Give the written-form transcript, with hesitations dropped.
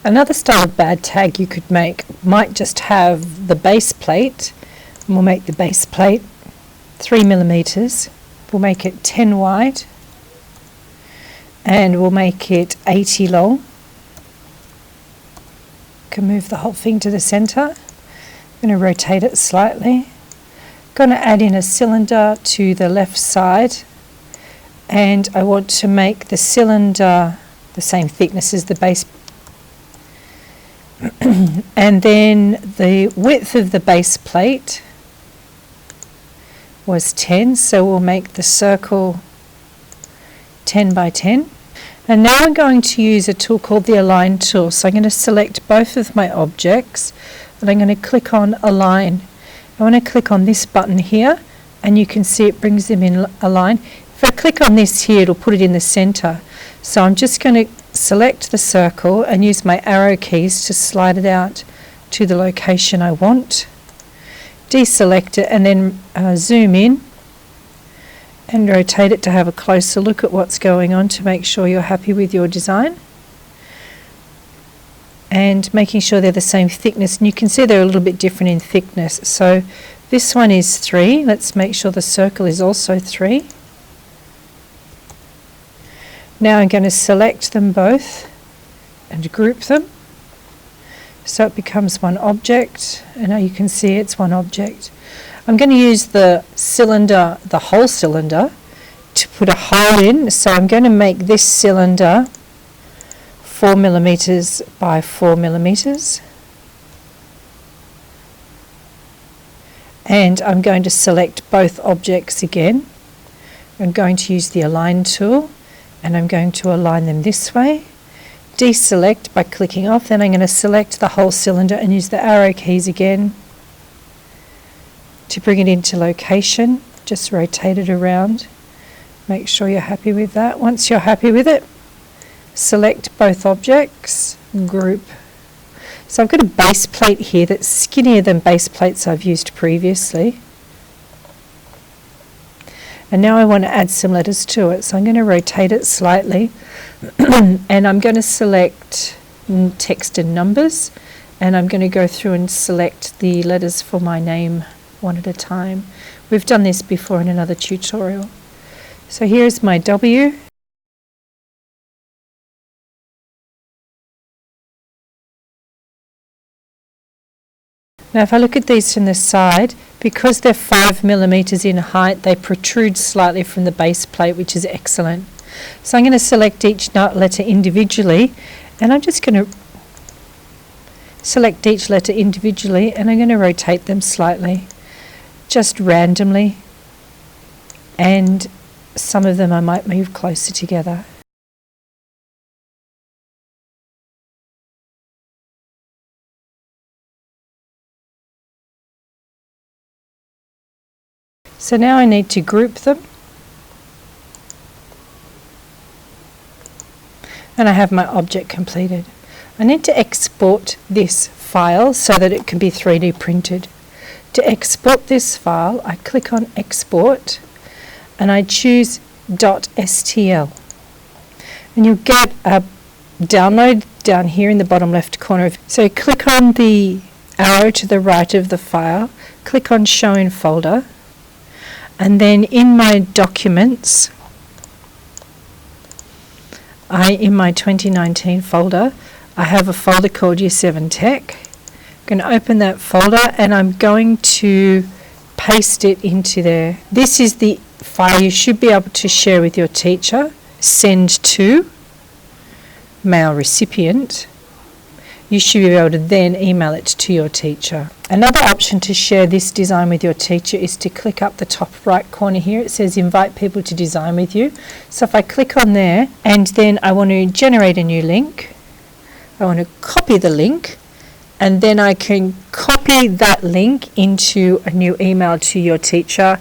Another style of bad tag you could make might just have the base plate, and we'll make the base plate 3mm. We'll make it 10 wide, and we'll make it 80 long. Can move the whole thing to the center. I'm going to rotate it slightly. Going to add in a cylinder to the left side, and I want to make the cylinder the same thickness as the base. And then the width of the base plate was 10, so we'll make the circle 10 by 10. And now I'm going to use a tool called the Align tool. So I'm going to select both of my objects, and I'm going to click on Align. I want to click on this button here, and you can see it brings them in align. If I click on this here, it'll put it in the center. So I'm just going to select the circle and use my arrow keys to slide it out to the location I want. Deselect it and then zoom in and rotate it to have a closer look at what's going on to make sure you're happy with your design. And making sure they're the same thickness, and you can see they're a little bit different in thickness. So this one is 3. Let's make sure the circle is also 3. Now I'm going to select them both and group them so it becomes one object, and now you can see it's one object. I'm going to use the cylinder, the whole cylinder, to put a hole in. So I'm going to make this cylinder 4mm by 4mm, and I'm going to select both objects again. I'm going to use the Align tool, and I'm going to align them this way. Deselect by clicking off, then I'm going to select the whole cylinder and use the arrow keys again to bring it into location. Just rotate it around. Make sure you're happy with that. Once you're happy with it, select both objects, group. So I've got a base plate here that's skinnier than base plates I've used previously. And now I want to add some letters to it. So I'm going to rotate it slightly and I'm going to select text and numbers, and I'm going to go through and select the letters for my name one at a time. We've done this before in another tutorial. So here's my W. Now if I look at these from the side, because they're 5mm in height, they protrude slightly from the base plate, which is excellent. So I'm going to select each letter individually, and I'm just going to select each letter individually, and I'm going to rotate them slightly, just randomly, and some of them I might move closer together. So now I need to group them, and I have my object completed. I need to export this file so that it can be 3D printed. To export this file, I click on Export and I choose .stl, and you'll get a download down here in the bottom left corner. So click on the arrow to the right of the file, click on Show in Folder, and then in my documents, in my 2019 folder, I have a folder called Year 7 Tech. I'm going to open that folder and I'm going to paste it into there. This is the file you should be able to share with your teacher. Send to, mail recipient. You should be able to then email it to your teacher. Another option to share this design with your teacher is to click up the top right corner here. It says invite people to design with you. So if I click on there and then I want to generate a new link, I want to copy the link, and then I can copy that link into a new email to your teacher.